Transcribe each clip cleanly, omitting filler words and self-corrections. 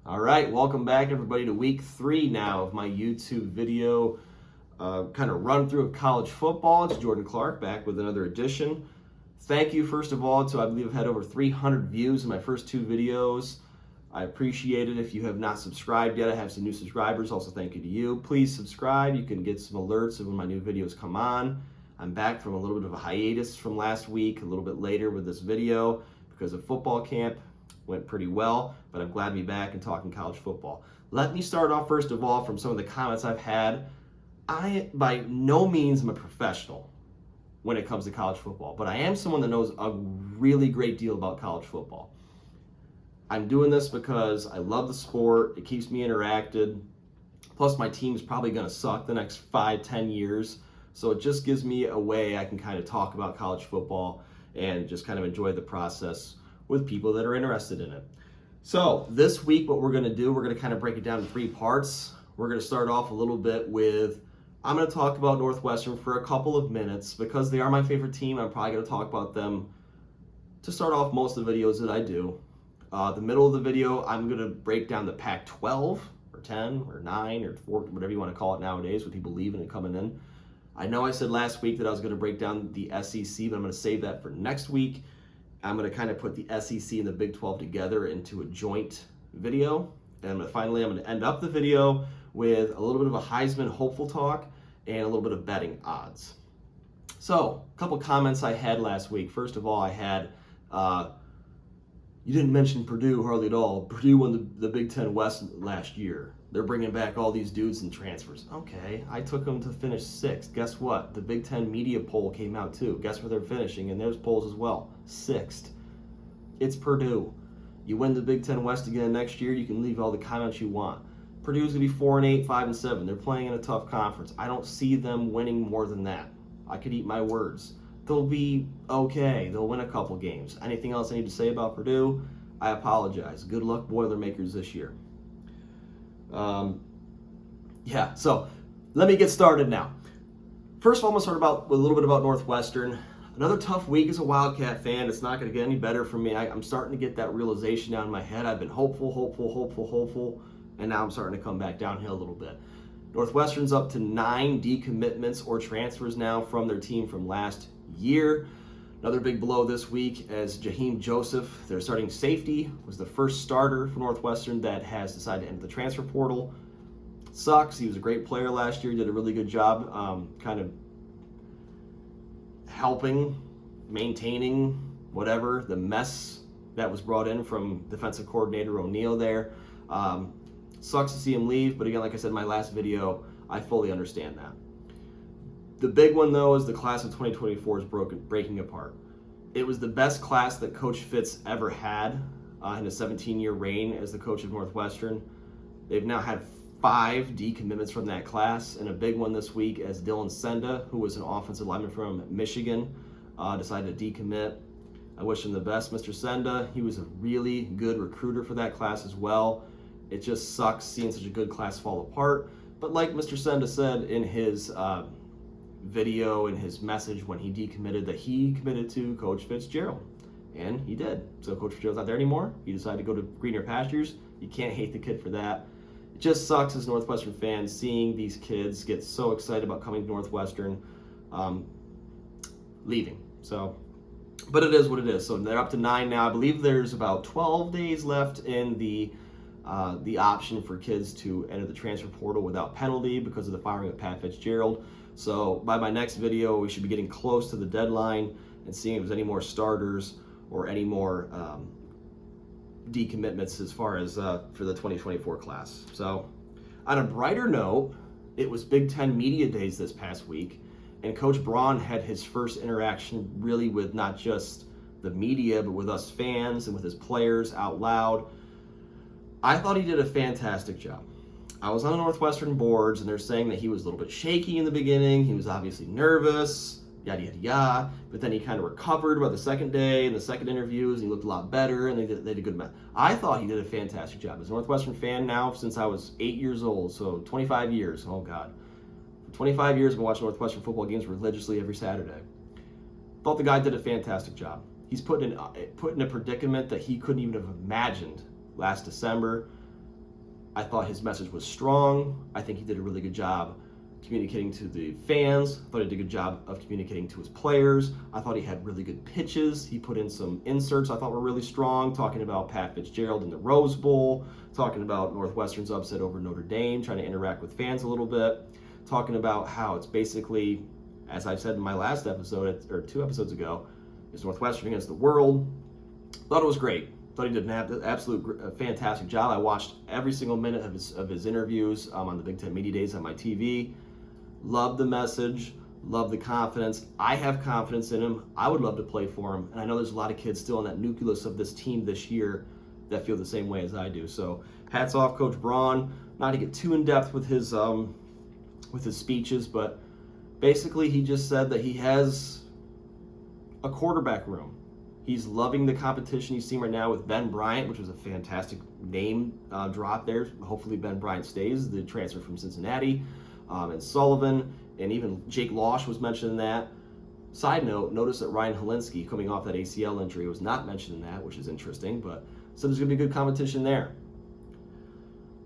All right, welcome back everybody to week 3 now of my YouTube video kind of run through of college football. It's Jordan Clark back with another edition. Thank you first of all to, I believe I've had over 300 views in my first 2 videos. I appreciate it. If you have not subscribed yet, I have some new subscribers. Also thank you to you. Please subscribe. You can get some alerts of when my new videos come on. I'm back from a little bit of a hiatus from last week, a little bit later with this video because of football camp. Went pretty well, but I'm glad to be back and talking college football. Let me start off first of all from some of the comments I've had. I by no means am a professional when it comes to college football, but I am someone that knows a really great deal about college football. I'm doing this because I love the sport. It keeps me interacted. Plus my team's probably going to suck the next 5-10 years. So it just gives me a way I can kind of talk about college football and just kind of enjoy the process with people that are interested in it. So this week what we're going to do, we're going to kind of break it down in 3 parts. We're going to start off a little bit with, I'm going to talk about Northwestern for a couple of minutes because they are my favorite team. I'm probably going to talk about them to start off most of the videos that I do. The middle of the video, I'm going to break down the Pac-12 or 10 or 9 or 4, whatever you want to call it nowadays with people leaving and coming in. I know I said last week that I was going to break down the SEC, but I'm going to save that for next week. I'm going to kind of put the SEC and the Big 12 together into a joint video. And finally, I'm going to end up the video with a little bit of a Heisman hopeful talk and a little bit of betting odds. So, a couple comments I had last week. First of all, I had, you didn't mention Purdue hardly at all. Purdue won the Big 10 West last year. They're bringing back all these dudes and transfers. Okay, I took them to finish 6th. Guess what? The Big 10 media poll came out too. Guess where they're finishing? And there's polls as well. 6th. It's Purdue. You win the Big 10 West again next year, you can leave all the comments you want. Purdue's going to be 4-8, 5-7. They're playing in a tough conference. I don't see them winning more than that. I could eat my words. They'll be okay. They'll win a couple games. Anything else I need to say about Purdue? I apologize. Good luck, Boilermakers, this year. So let me get started now. First of all, I'm going to start with a little bit about Northwestern. Another tough week as a Wildcat fan. It's not going to get any better for me. I'm starting to get that realization down in my head. I've been hopeful, and now I'm starting to come back downhill a little bit. Northwestern's up to 9 decommitments or transfers now from their team from last year. Another big blow this week as Jaheim Joseph, their starting safety, was the first starter for Northwestern that has decided to enter the transfer portal. Sucks. He was a great player last year. He did a really good job kind of helping, maintaining, whatever, the mess that was brought in from defensive coordinator O'Neal there. Sucks to see him leave, but again, like I said in my last video, I fully understand that. The big one, though, is the class of 2024 is breaking apart. It was the best class that Coach Fitz ever had in a 17-year reign as the coach of Northwestern. They've now had 5 decommitments from that class, and a big one this week as Dylan Senda, who was an offensive lineman from Michigan, decided to decommit. I wish him the best, Mr. Senda. He was a really good recruiter for that class as well. It just sucks seeing such a good class fall apart. But like Mr. Senda said in his video and his message when he decommitted, that he committed to Coach Fitzgerald, and he did. So Coach Fitzgerald's not there anymore. He decided to go to greener pastures. You can't hate the kid for that. It just sucks as Northwestern fans seeing these kids get so excited about coming to Northwestern, leaving. So, but it is what it is. So they're up to 9 now. I believe there's about 12 days left in the option for kids to enter the transfer portal without penalty because of the firing of Pat Fitzgerald. So by my next video, we should be getting close to the deadline and seeing if there's any more starters or any more decommitments as far as for the 2024 class. So on a brighter note, it was Big 10 Media Days this past week, and Coach Braun had his first interaction really with not just the media, but with us fans and with his players out loud. I thought he did a fantastic job. I was on the Northwestern boards, and they're saying that he was a little bit shaky in the beginning. He was obviously nervous, yada, yada, yada. But then he kind of recovered by the second day and the second interviews, and he looked a lot better, and they did a good match. I thought he did a fantastic job. As a Northwestern fan now since I was 8 years old, so 25 years. Oh, God. For 25 years, I've been watching Northwestern football games religiously every Saturday. Thought the guy did a fantastic job. He's put in a predicament that he couldn't even have imagined last December. I thought his message was strong. I think he did a really good job communicating to the fans. I thought he did a good job of communicating to his players. I thought he had really good pitches. He put in some inserts I thought were really strong, talking about Pat Fitzgerald in the Rose Bowl, talking about Northwestern's upset over Notre Dame, trying to interact with fans a little bit, talking about how it's basically, as I've said in my last episode, or 2 episodes ago, is Northwestern against the world. Thought it was great. Thought he did an absolute fantastic job. I watched every single minute of his interviews on the Big Ten Media Days on my TV. Love the message, love the confidence. I have confidence in him. I would love to play for him. And I know there's a lot of kids still in that nucleus of this team this year that feel the same way as I do. So hats off, Coach Braun. Not to get too in depth with his speeches, but basically he just said that he has a quarterback room. He's loving the competition he's seeing right now with Ben Bryant, which was a fantastic name drop there. Hopefully Ben Bryant stays, the transfer from Cincinnati. And Sullivan, and even Jake Losh was mentioned in that. Side note, notice that Ryan Helinski, coming off that ACL injury, was not mentioned in that, which is interesting, but so there's going to be good competition there.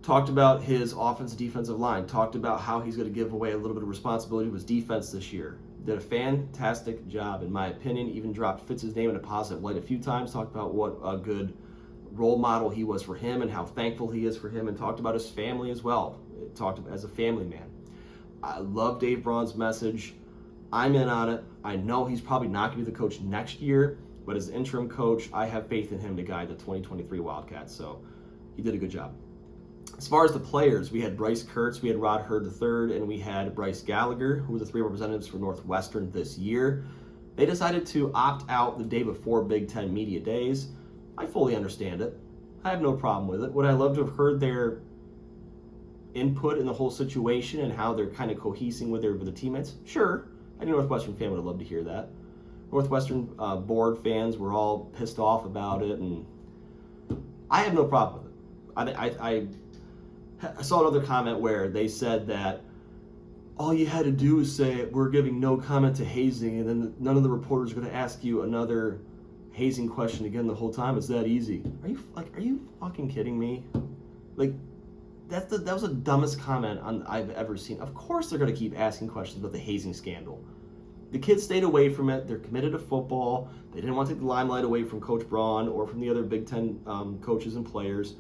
Talked about his offensive defensive line, talked about how he's going to give away a little bit of responsibility to his defense this year. Did a fantastic job, in my opinion, even dropped Fitz's name in a positive light a few times, talked about what a good role model he was for him and how thankful he is for him, and talked about his family as well. Talked about as a family man. I love Dave Braun's message. I'm in on it. I know he's probably not going to be the coach next year, but as interim coach, I have faith in him to guide the 2023 Wildcats, so he did a good job. As far as the players, we had Bryce Kurtz, we had Rod Hurd III, and we had Bryce Gallagher, who were the 3 representatives for Northwestern this year. They decided to opt out the day before Big Ten Media Days. I fully understand it. I have no problem with it. Would I love to have heard their input in the whole situation and how they're kind of cohesing with the teammates? Sure. Any Northwestern fan would have loved to hear that. Northwestern board fans were all pissed off about it, and I have no problem with it. I saw another comment where they said that all you had to do is say we're giving no comment to hazing, and then none of the reporters are going to ask you another hazing question again the whole time. It's that easy. Are you fucking kidding me? Like, that was the dumbest comment I've ever seen. Of course they're going to keep asking questions about the hazing scandal. The kids stayed away from it. They're committed to football. They didn't want to take the limelight away from Coach Braun or from the other Big Ten coaches and players.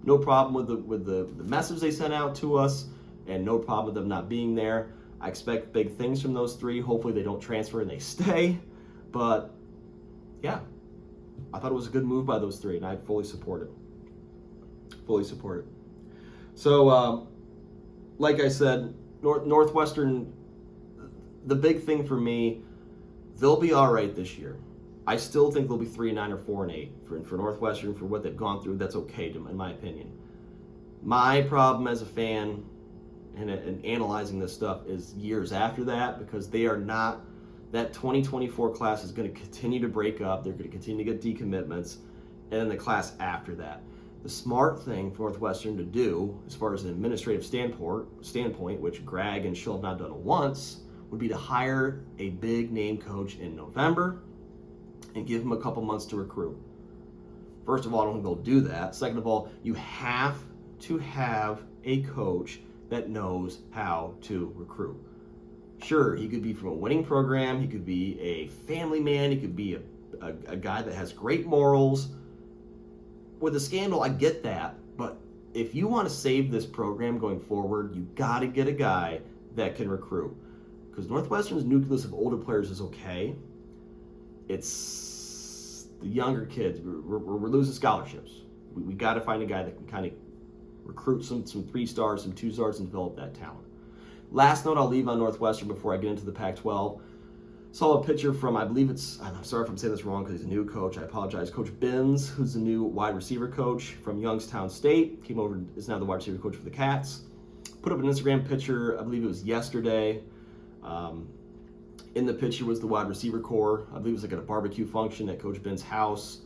No problem with the message they sent out to us, and no problem with them not being there. I expect big things from those 3. Hopefully they don't transfer and they stay. But yeah, I thought it was a good move by those 3, and I fully support it. Fully support it. So, like I said, Northwestern, the big thing for me, they'll be all right this year. I still think they'll be 3-9 or 4-8 for Northwestern, for what they've gone through. That's okay, in my opinion. My problem as a fan and analyzing this stuff is years after that, because they are not. That 2024 class is going to continue to break up. They're going to continue to get decommitments, and then the class after that. The smart thing for Northwestern to do, as far as an administrative standpoint, which Greg and Schill have not done once, would be to hire a big name coach in November and give him a couple months to recruit. First of all, I don't think they'll do that. Second of all, you have to have a coach that knows how to recruit. Sure, he could be from a winning program, he could be a family man, he could be a guy that has great morals. With a scandal, I get that, but if you want to save this program going forward, you got to get a guy that can recruit. Because Northwestern's nucleus of older players is okay. It's the younger kids. We're losing scholarships. We got to find a guy that can kind of recruit some 3-stars, some 2-stars, and develop that talent. Last note I'll leave on Northwestern before I get into the Pac-12. Saw a picture from, I believe I'm sorry if I'm saying this wrong because he's a new coach, I apologize, Coach Binns, who's the new wide receiver coach from Youngstown State, came over, is now the wide receiver coach for the Cats. Put up an Instagram picture, I believe it was yesterday. In the picture was the wide receiver core. I believe it was like at a barbecue function at Coach Binns' house.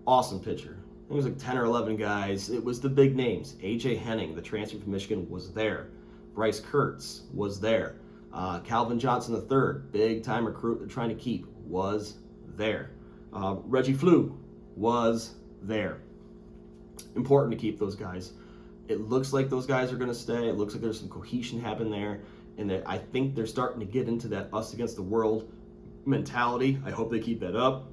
Awesome picture. It was like 10 or 11 guys. It was the big names. A.J. Henning, the transfer from Michigan, was there. Bryce Kurtz was there. Calvin Johnson III, big-time recruit they're trying to keep, was there. Reggie Flew was there. Important to keep those guys. It looks like those guys are going to stay. It looks like there's some cohesion happening there, and that I think they're starting to get into that us against the world mentality. I hope they keep that up.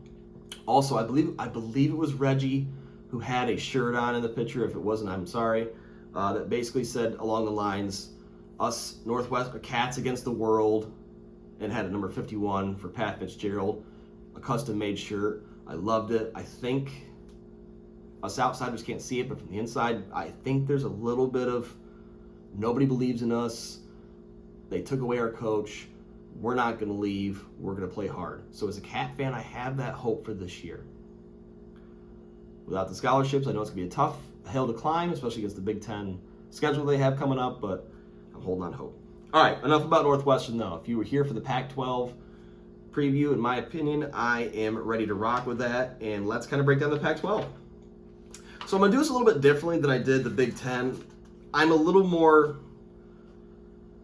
Also, I believe it was Reggie who had a shirt on in the picture. If it wasn't, I'm sorry. That basically said along the lines, "Us Northwestern Cats against the world," and had a number 51 for Pat Fitzgerald, a custom-made shirt. I loved it. I think us outsiders can't see it, but from the inside, I think there's a little bit of nobody believes in us. They took away our coach. We're not going to leave. We're going to play hard. So as a Cat fan, I have that hope for this year. Without the scholarships, I know it's going to be a tough hill to climb, especially against the Big Ten schedule they have coming up, but I'm holding on hope. All right, enough about Northwestern, though. If you were here for the Pac-12 preview, in my opinion, I am ready to rock with that, and let's kind of break down the Pac-12. So I'm going to do this a little bit differently than I did the Big Ten. I'm a little more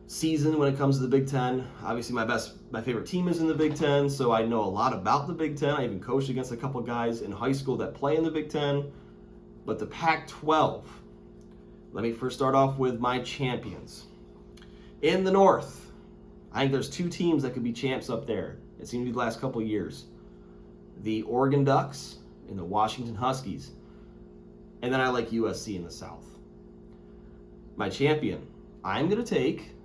seasoned when it comes to the Big Ten. Obviously, my favorite team is in the Big Ten, so I know a lot about the Big Ten. I even coached against a couple guys in high school that play in the Big Ten. But the Pac-12, let me first start off with my champions. In the North, I think there's two teams that could be champs up there. It seemed to be the last couple of years. The Oregon Ducks and the Washington Huskies. And then I like USC in the South. My champion, I'm going to take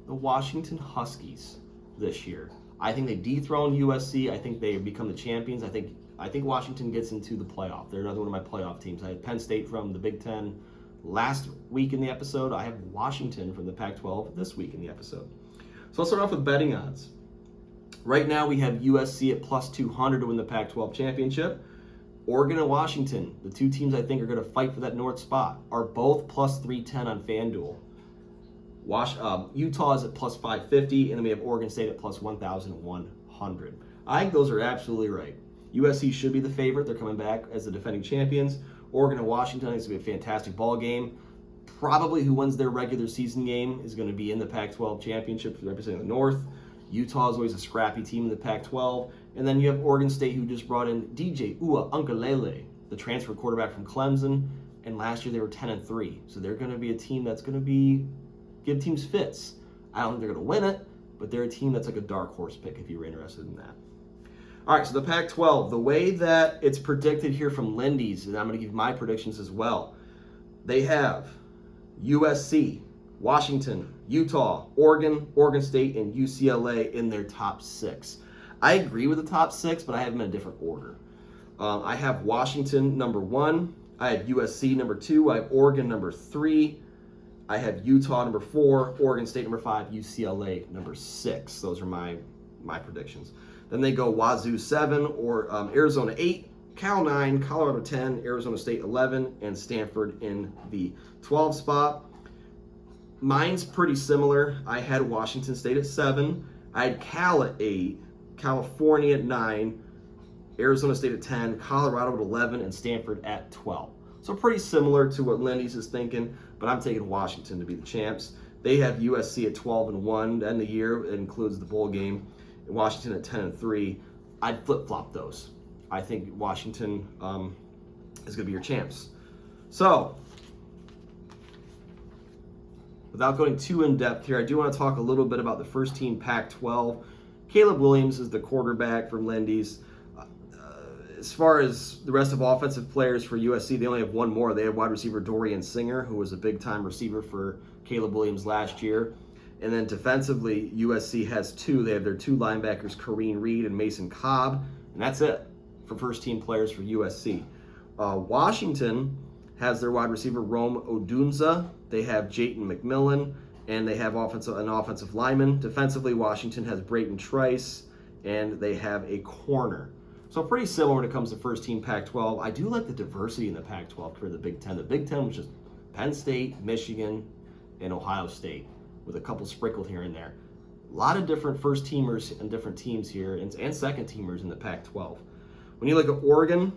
the Washington Huskies this year. I think they dethrone USC. I think they become the champions. I think Washington gets into the playoff. They're another one of my playoff teams. I had Penn State from the Big Ten last week in the episode. I have Washington from the Pac-12 this week in the episode. So let's start off with betting odds. Right now we have USC at plus 200 to win the Pac-12 championship. Oregon and Washington, the two teams I think are going to fight for that North spot, are both plus 310 on FanDuel. Utah is at plus 550, and then we have Oregon State at plus 1,100. I think those are absolutely right. USC should be the favorite. They're coming back as the defending champions. Oregon and Washington, I think it's going to be a fantastic ball game. Probably who wins their regular season game is going to be in the Pac-12 championship representing the North. Utah is always a scrappy team in the Pac-12. And then you have Oregon State, who just brought in DJ Uiagalelei, the transfer quarterback from Clemson. And last year they were 10-3. So they're going to be a team that's going to give teams fits. I don't think they're going to win it, but they're a team that's like a dark horse pick if you're interested in that. All right, so the Pac-12, the way that it's predicted here from Lindy's, and I'm going to give my predictions as well. They have USC, Washington, Utah, Oregon, Oregon State, and UCLA in their top 6. I agree with the top 6, but I have them in a different order. I have Washington number 1. I have USC number 2. I have Oregon number 3. I have Utah number 4. Oregon State number 5. UCLA number 6. Those are my predictions. Then they go Wazoo 7, or Arizona 8, Cal 9, Colorado 10, Arizona State 11, and Stanford in the 12 spot. Mine's pretty similar. I had Washington State at 7. I had Cal at 8, California at 9, Arizona State at 10, Colorado at 11, and Stanford at 12. So pretty similar to what Lindy's is thinking, but I'm taking Washington to be the champs. They have USC at 12-1 to end the year. It includes the bowl game. Washington at 10-3. I'd flip-flop those. I think Washington is going to be your champs. So, without going too in-depth here, I do want to talk a little bit about the first team Pac-12. Caleb Williams is the quarterback for Lindy's. As far as the rest of offensive players for USC, they only have one more. They have wide receiver Dorian Singer, who was a big-time receiver for Caleb Williams last year. And then defensively, USC has 2. They have their 2 linebackers, Kareem Reed and Mason Cobb. And that's it for first-team players for USC. Washington has their wide receiver, Rome Odunze. They have Jayton McMillan, and they have an offensive lineman. Defensively, Washington has Brayton Trice, and they have a corner. So pretty similar when it comes to first-team Pac-12. I do like the diversity in the Pac-12 for the Big Ten. The Big Ten was just Penn State, Michigan, and Ohio State, with a couple sprinkled here and there. A lot of different first-teamers and different teams here, and second-teamers in the Pac-12. When you look at Oregon,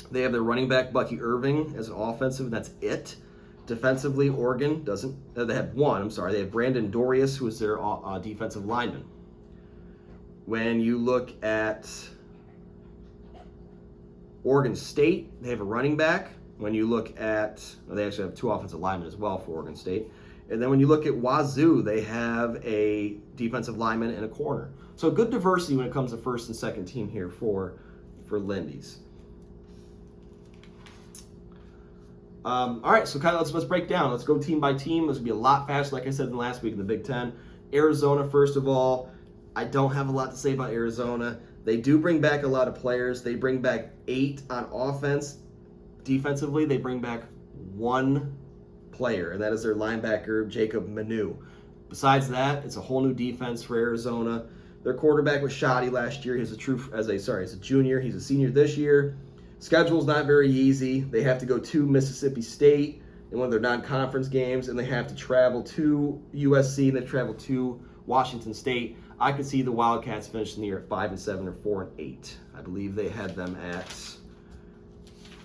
they have their running back, Bucky Irving, as an offensive, and that's it. Defensively, Oregon they have one, They have Brandon Dorius, who is their defensive lineman. When you look at Oregon State, they have a running back, When you look at, well, they actually have 2 offensive linemen as well for Oregon State. And then when you look at Wazoo, they have a defensive lineman and a corner. So good diversity when it comes to first and second team here for Lindy's. All right, so kind of let's break down. Let's go team by team. This will be a lot faster, like I said, than last week in the Big Ten. Arizona, first of all, I don't have a lot to say about Arizona. They do bring back a lot of players. They bring back 8 on offense. Defensively, they bring back 1 player, and that is their linebacker, Jacob Manu. Besides that, it's a whole new defense for Arizona. Their quarterback was shoddy last year. He's a junior. He's a senior this year. Schedule's not very easy. They have to go to Mississippi State in one of their non-conference games, and they have to travel to USC, and they travel to Washington State. I could see the Wildcats finishing the year at 5-7 or 4-8. I believe they had them at,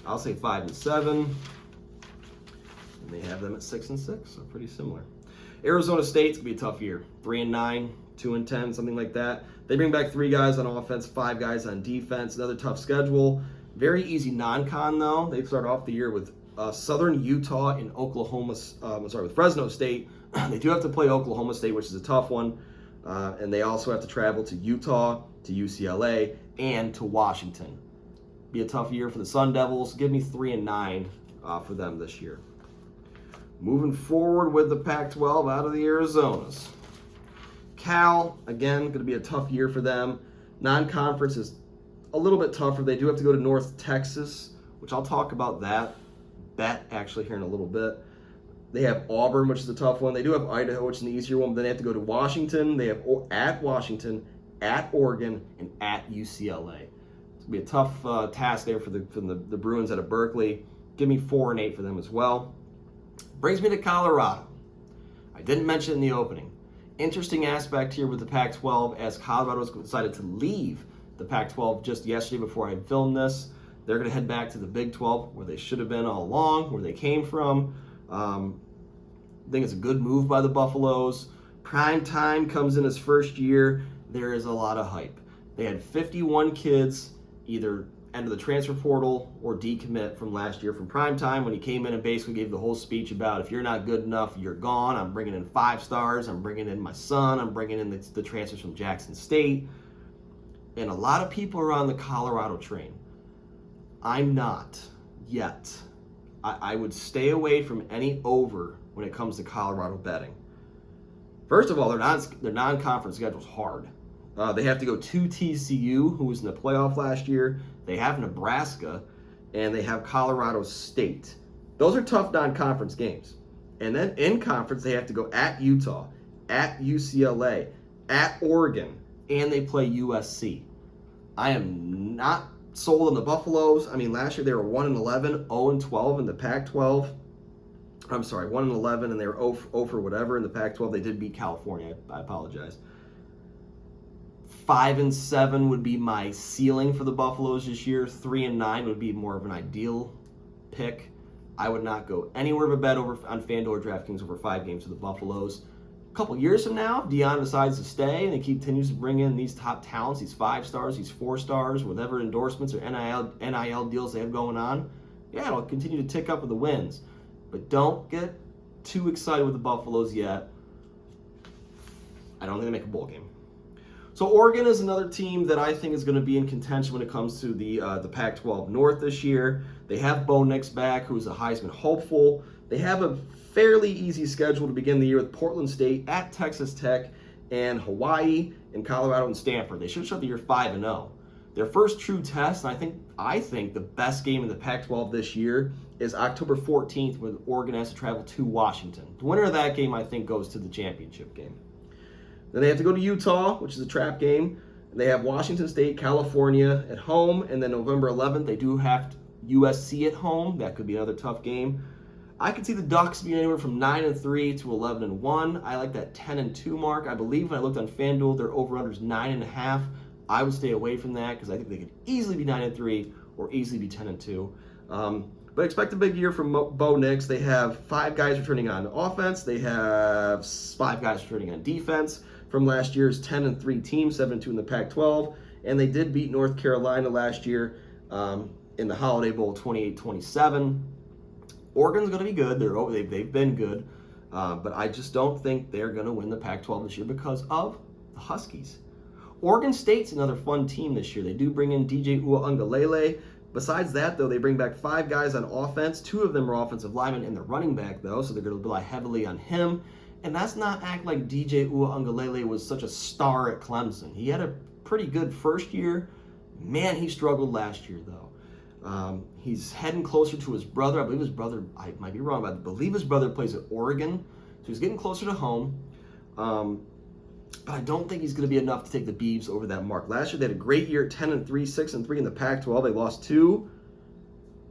I'll say 5-7, and they have them at 6-6, so pretty similar. Arizona State's gonna be a tough year. 3-9, 2-10, something like that. They bring back 3 guys on offense, 5 guys on defense. Another tough schedule. Very easy non-con though. They start off the year with Southern Utah and with Fresno State. They do have to play Oklahoma State, which is a tough one. And they also have to travel to Utah, to UCLA, and to Washington. Be a tough year for the Sun Devils. Give me 3-9 for them this year. Moving forward with the Pac-12 out of the Arizonas. Cal, again, going to be a tough year for them. Non-conference is a little bit tougher. They do have to go to North Texas, which I'll talk about that actually here in a little bit. They have Auburn, which is a tough one. They do have Idaho, which is an easier one, but then they have to go to Washington. They have at Washington, at Oregon, and at UCLA. It's going to be a tough task there for the Bruins out of Berkeley. Give me 4-8 for them as well. Brings me to Colorado. I didn't mention it in the opening. Interesting aspect here with the Pac-12 as Colorado has decided to leave the Pac-12 just yesterday before I had filmed this. They're going to head back to the Big 12 where they should have been all along, where they came from. I think it's a good move by the Buffaloes. Prime time comes in his first year. There is a lot of hype. They had 51 kids either enter the transfer portal or decommit from last year from prime time when he came in and basically gave the whole speech about if you're not good enough, you're gone. I'm bringing in 5 stars. I'm bringing in my son. I'm bringing in the transfers from Jackson State. And a lot of people are on the Colorado train. I'm not yet. I would stay away from any over when it comes to Colorado betting. First of all, their non-conference schedule's hard. They have to go to TCU, who was in the playoff last year. They have Nebraska, and they have Colorado State. Those are tough non-conference games. And then in conference, they have to go at Utah, at UCLA, at Oregon, and they play USC. I am not sold on the Buffaloes. I mean, last year they were 1-11, 0-12 in the Pac-12. I'm sorry, 1-11, and they were 0 for whatever in the Pac-12. They did beat California. I apologize. 5-7 would be my ceiling for the Buffaloes this year. 3-9 would be more of an ideal pick. I would not go anywhere but bet over on FanDuel or DraftKings over 5 games for the Buffaloes. A couple years from now, if Deion decides to stay and he continues to bring in these top talents, these 5 stars, these 4 stars, whatever endorsements or NIL deals they have going on, yeah, it'll continue to tick up with the wins. But don't get too excited with the Buffaloes yet. I don't think they make a bowl game. So Oregon is another team that I think is going to be in contention when it comes to the Pac-12 North this year. They have Bo Nix back, who's a Heisman hopeful. They have a fairly easy schedule to begin the year with Portland State, at Texas Tech, and Hawaii, and Colorado and Stanford. They should start the year 5-0. Their first true test, and I think the best game in the Pac-12 this year is October 14th when Oregon has to travel to Washington. The winner of that game, I think, goes to the championship game. Then they have to go to Utah, which is a trap game. They have Washington State, California at home, and then November 11th, they do have USC at home. That could be another tough game. I could see the Ducks being anywhere from 9-3 to 11-1. I like that 10-2 mark. I believe when I looked on FanDuel, their over-under is 9.5. I would stay away from that because I think they could easily be 9-3 or easily be 10-2. But expect a big year from Bo Nix. They have 5 guys returning on offense. They have 5 guys returning on defense from last year's 10-3 team, 7-2 in the Pac-12. And they did beat North Carolina last year in the Holiday Bowl 28-27. Oregon's going to be good. They've been good. But I just don't think they're going to win the Pac-12 this year because of the Huskies. Oregon State's another fun team this year. They do bring in DJ Uiagalelei. Besides that, though, they bring back 5 guys on offense. 2 of them are offensive linemen and the running back, though, so they're going to rely heavily on him. And that's not act like DJ Uiagalelei was such a star at Clemson. He had a pretty good first year. Man, he struggled last year, though. He's heading closer to his brother. I believe his brother, I might be wrong, but I believe his brother plays at Oregon. So he's getting closer to home. But I don't think he's going to be enough to take the Beavs over that mark. Last year, they had a great year, 10-3, 6-3 in the Pac-12. They lost to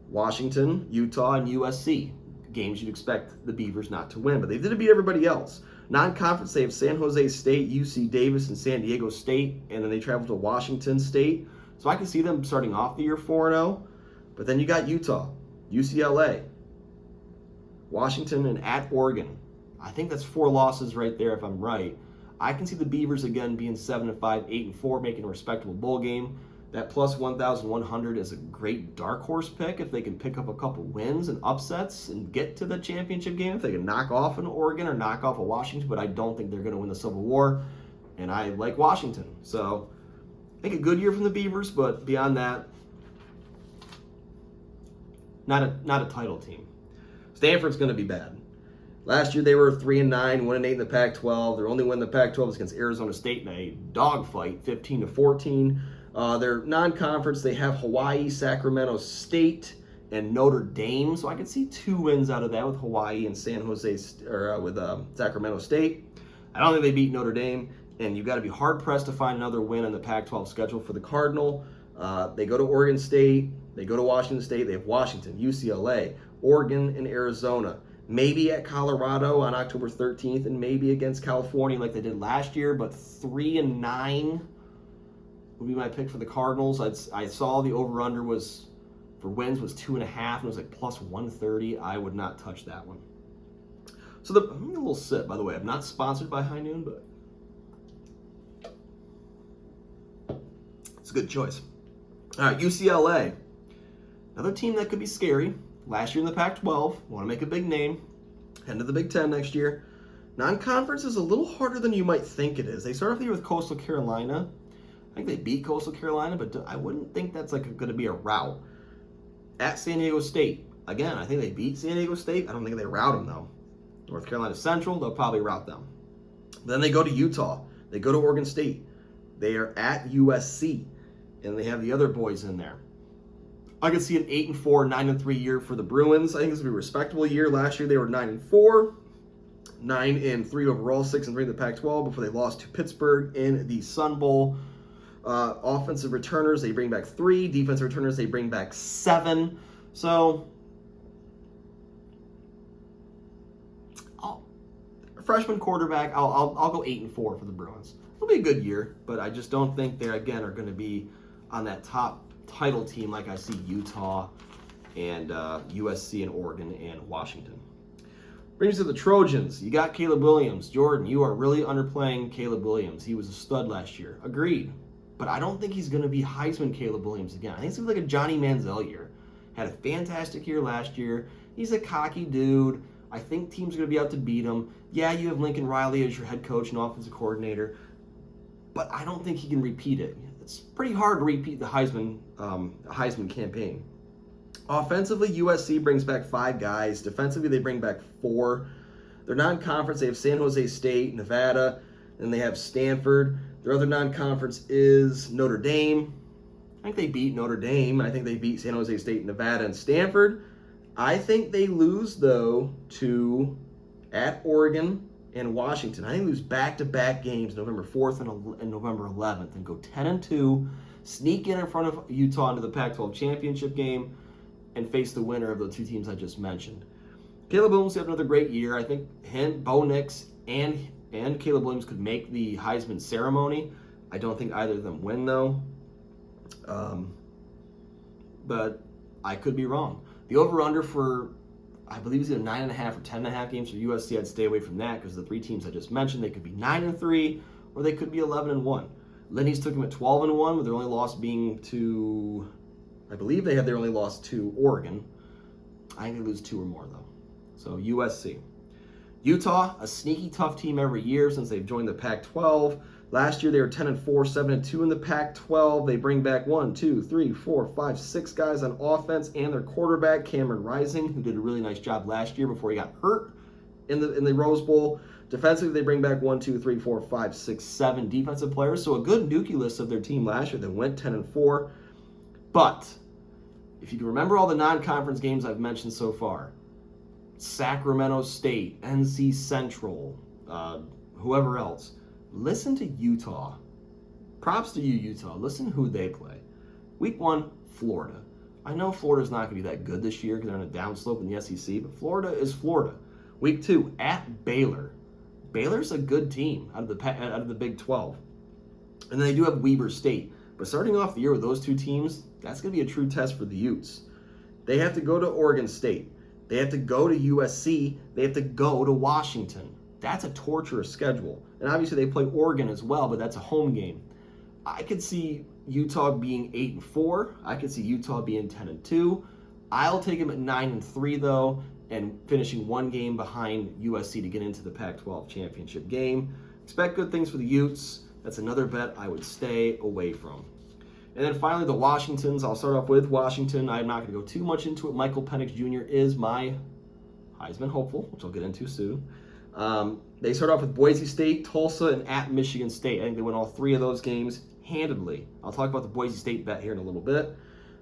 Washington, Utah, and USC. Games you'd expect the Beavers not to win, but they did beat everybody else. Non-conference, they have San Jose State, UC Davis, and San Diego State, and then they travel to Washington State. So I can see them starting off the year 4-0, but then you got Utah, UCLA, Washington, and at Oregon. I think that's 4 losses right there if I'm right. I can see the Beavers again being 7-5, 8-4, making a respectable bowl game. That plus 1,100 is a great dark horse pick if they can pick up a couple wins and upsets and get to the championship game. If they can knock off an Oregon or knock off a Washington, but I don't think they're going to win the Civil War. And I like Washington. So I think a good year from the Beavers, but beyond that, not a title team. Stanford's going to be bad. Last year they were 3-9, 1-8 in the Pac-12. Their only win in the Pac-12 was against Arizona State in a dogfight, 15-14. Their non-conference, they have Hawaii, Sacramento State, and Notre Dame. So I could see 2 wins out of that with Hawaii and Sacramento State. I don't think they beat Notre Dame, and you've got to be hard-pressed to find another win on the Pac-12 schedule for the Cardinal. They go to Oregon State, they go to Washington State, they have Washington, UCLA, Oregon, and Arizona. Maybe at Colorado on October 13th, and maybe against California like they did last year, but 3-9 would be my pick for the Cardinals. I saw the over-under was for wins was 2.5, and it was like plus 130. I would not touch that one. So I'm a little sip, by the way. I'm not sponsored by High Noon, but it's a good choice. All right, UCLA. Another team that could be scary. Last year in the Pac-12, want to make a big name, head to the Big Ten next year. Non-conference is a little harder than you might think it is. They start off the year with Coastal Carolina. I think they beat Coastal Carolina, but I wouldn't think that's going to be a rout. At San Diego State, again, I think they beat San Diego State. I don't think they rout them, though. North Carolina Central, they'll probably rout them. Then they go to Utah. They go to Oregon State. They are at USC, and they have the other boys in there. I could see an 8-4, 9-3 year for the Bruins. I think this would be a respectable year. Last year they were 9-4, 9-3 overall, 6-3 in the Pac-12 before they lost to Pittsburgh in the Sun Bowl. Offensive returners, they bring back 3. Defensive returners, they bring back 7. So, freshman quarterback, I'll go 8-4 for the Bruins. It'll be a good year, but I just don't think they again are going to be on that top title team like I see Utah and USC and Oregon and Washington. Brings to the Trojans. You got Caleb Williams. Jordan, you are really underplaying Caleb Williams. He was a stud last year. Agreed. But I don't think he's going to be Heisman Caleb Williams again. I think it's going to be like a Johnny Manziel year. Had a fantastic year last year. He's a cocky dude. I think teams are going to be out to beat him. Yeah, you have Lincoln Riley as your head coach and offensive coordinator. But I don't think he can repeat it. It's pretty hard to repeat the Heisman campaign. Offensively, USC brings back 5 guys. Defensively, they bring back 4. Their non-conference, they have San Jose State, Nevada, and they have Stanford. Their other non-conference is Notre Dame. I think they beat Notre Dame. I think they beat San Jose State, Nevada, and Stanford. I think they lose, though, to at Oregon and Washington. I think they lose back-to-back games November 4th and November 11th and go 10-2, sneak in front of Utah into the Pac-12 championship game, and face the winner of the 2 teams I just mentioned. Caleb Williams had another great year. I think him, Bo Nix, and Caleb Williams could make the Heisman ceremony. I don't think either of them win, though. But I could be wrong. The over-under for, I believe it's either 9.5 or 10.5 games for USC. I'd stay away from that because the 3 teams I just mentioned, they could be 9-3 or they could be 11-1. Lenny's took them at 12-1 with their only loss being to, I believe they had their only loss to Oregon. I think they lose 2 or more, though. So USC. Utah, a sneaky tough team every year since they've joined the Pac-12. Last year they were 10-4, 7-2 in the Pac-12. They bring back 6 guys on offense and their quarterback, Cameron Rising, who did a really nice job last year before he got hurt in the Rose Bowl. Defensively, they bring back 7 defensive players. So a good nucleus of their team last year that went 10-4. But if you can remember all the non-conference games I've mentioned so far, Sacramento State, NC Central, whoever else, listen to Utah. Props to you, Utah. Listen who they play. Week 1, Florida. I know Florida's not going to be that good this year because they're on a downslope in the SEC, but Florida is Florida. Week 2, at Baylor. Baylor's a good team out of the Big 12. And then they do have Weber State. But starting off the year with those 2 teams, that's going to be a true test for the Utes. They have to go to Oregon State. They have to go to USC. They have to go to Washington. That's a torturous schedule. And obviously they play Oregon as well, but that's a home game. I could see Utah being 8-4. I could see Utah being 10-2. I'll take them at 9-3 though, and finishing 1 game behind USC to get into the Pac-12 championship game. Expect good things for the Utes. That's another bet I would stay away from. And then finally, the Washingtons. I'll start off with Washington. I'm not going to go too much into it. Michael Penix Jr. is my Heisman hopeful, which I'll get into soon. They start off with Boise State, Tulsa, and at Michigan State. I think they win all 3 of those games handedly. I'll talk about the Boise State bet here in a little bit.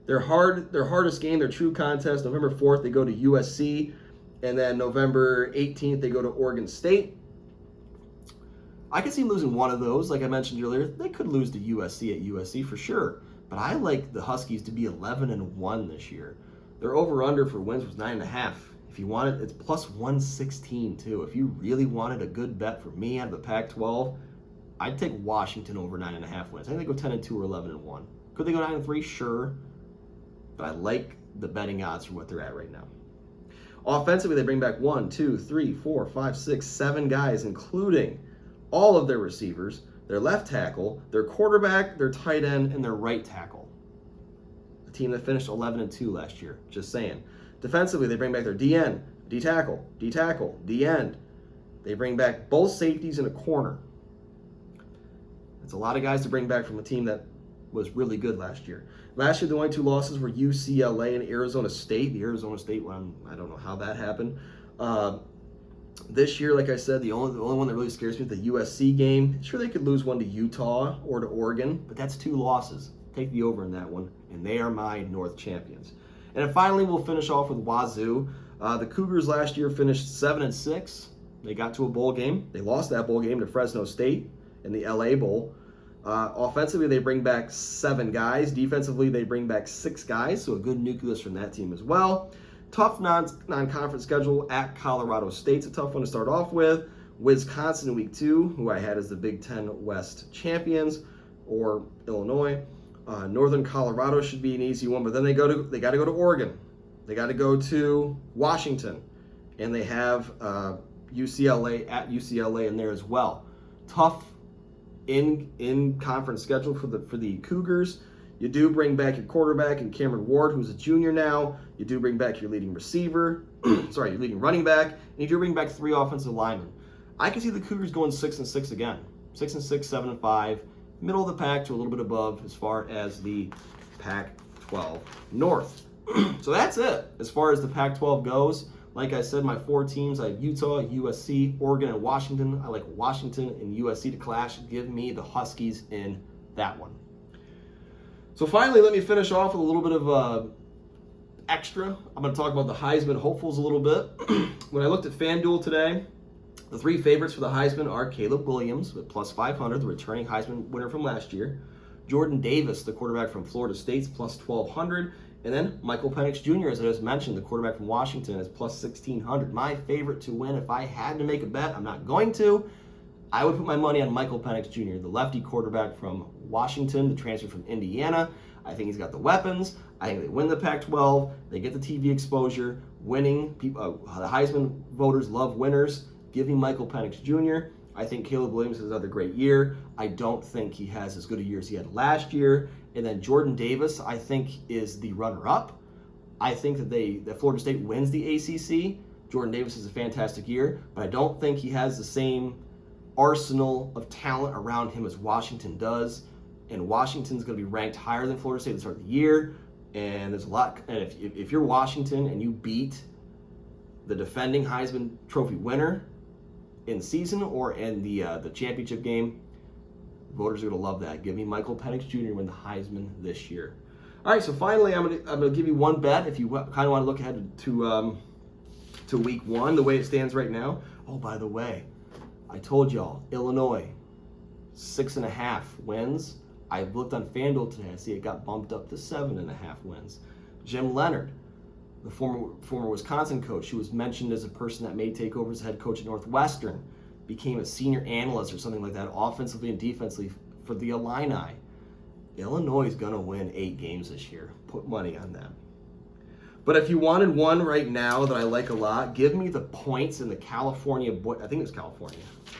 Their hardest game, their true contest, November 4th, they go to USC. And then November 18th, they go to Oregon State. I could see them losing one of those. Like I mentioned earlier, they could lose to USC at USC for sure. But I like the Huskies to be 11-1 this year. Their over-under for wins was 9.5. If you want it, it's plus 116 too. If you really wanted a good bet for me out of the Pac-12, I'd take Washington over 9.5 wins. I think they go 10-2 or 11-1. Could they go 9-3? Sure. But I like the betting odds for what they're at right now. Offensively, they bring back 7 guys, including all of their receivers, their left tackle, their quarterback, their tight end, and their right tackle. A team that finished 11-2 last year, just saying. Defensively, they bring back their DN, D-tackle, D-end. They bring back both safeties and a corner. It's a lot of guys to bring back from a team that was really good last year. Last year, the only 2 losses were UCLA and Arizona State. The Arizona State one, I don't know how that happened. This year, like I said, the only one that really scares me is the USC game. Sure, they could lose one to Utah or to Oregon, but that's 2 losses. Take the over in that one, and they are my North champions. And then finally, we'll finish off with Wazoo. The Cougars last year finished 7-6. They got to a bowl game. They lost that bowl game to Fresno State in the LA Bowl. Offensively, they bring back 7 guys. Defensively, they bring back 6 guys, so a good nucleus from that team as well. Tough non-conference schedule at Colorado State's a tough one to start off with. Wisconsin in week 2, who I had as the Big Ten West champions, or Illinois. Northern Colorado should be an easy one, but then they got to go to Oregon. They got to go to Washington, and they have UCLA at UCLA in there as well. Tough in conference schedule for the Cougars. You do bring back your quarterback and Cameron Ward, who's a junior now. You do bring back your leading receiver, your leading running back, and you do bring back 3 offensive linemen. I can see the Cougars going 6-6 again. 6-6, 7-5, middle of the pack to a little bit above as far as the Pac-12 North. So that's it as far as the Pac-12 goes. Like I said, my 4 teams, I have Utah, USC, Oregon, and Washington. I like Washington and USC to clash. Give me the Huskies in that one. So finally, let me finish off with a little bit of extra. I'm going to talk about the Heisman hopefuls a little bit. When I looked at FanDuel today, the 3 favorites for the Heisman are Caleb Williams with plus 500, the returning Heisman winner from last year. Jordan Davis, the quarterback from Florida State, plus 1,200. And then Michael Penix Jr., as I just mentioned, the quarterback from Washington, is plus 1,600. My favorite to win, if I had to make a bet, I'm not going to, I would put my money on Michael Penix Jr., the lefty quarterback from Washington, the transfer from Indiana. I think he's got the weapons. I think they win the Pac-12. They get the TV exposure. Winning, people, the Heisman voters love winners. Give me Michael Penix Jr. I think Caleb Williams has another great year. I don't think he has as good a year as he had last year. And then Jordan Davis, I think, is the runner-up. I think that Florida State wins the ACC. Jordan Davis has a fantastic year, but I don't think he has the same arsenal of talent around him as Washington does. And Washington's going to be ranked higher than Florida State at the start of the year. And there's a lot. And if you're Washington and you beat the defending Heisman Trophy winner in season or in the championship game, voters are going to love that. Give me Michael Penix Jr. win the Heisman this year. All right, so finally, I'm gonna give you one bet if you kind of want to look ahead to week 1, the way it stands right now. Oh, by the way, I told y'all Illinois 6.5 wins. I looked on FanDuel today. I see it got bumped up to 7.5 wins. Jim Leonard, the former Wisconsin coach, who was mentioned as a person that may take over as head coach at Northwestern, became a senior analyst or something like that, offensively and defensively for the Illini. Illinois is going to win 8 games this year. Put money on them. But if you wanted one right now that I like a lot, give me the points in the California, I think it's California.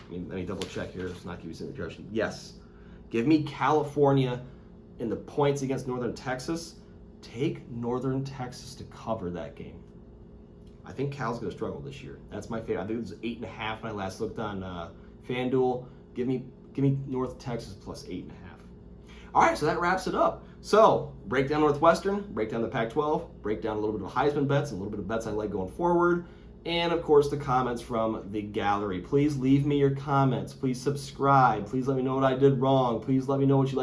Let me double check here. It's not giving you the direction. Yes. Give me California in the points against Northern Texas. Take Northern Texas to cover that game. I think Cal's going to struggle this year. That's my favorite. I think it was 8.5 when I last looked on FanDuel. Give me North Texas plus 8.5. All right, so that wraps it up. So, break down Northwestern, break down the Pac-12, break down a little bit of Heisman bets, and a little bit of bets I like going forward, and of course the comments from the gallery. Please leave me your comments. Please subscribe. Please let me know what I did wrong. Please let me know what you like.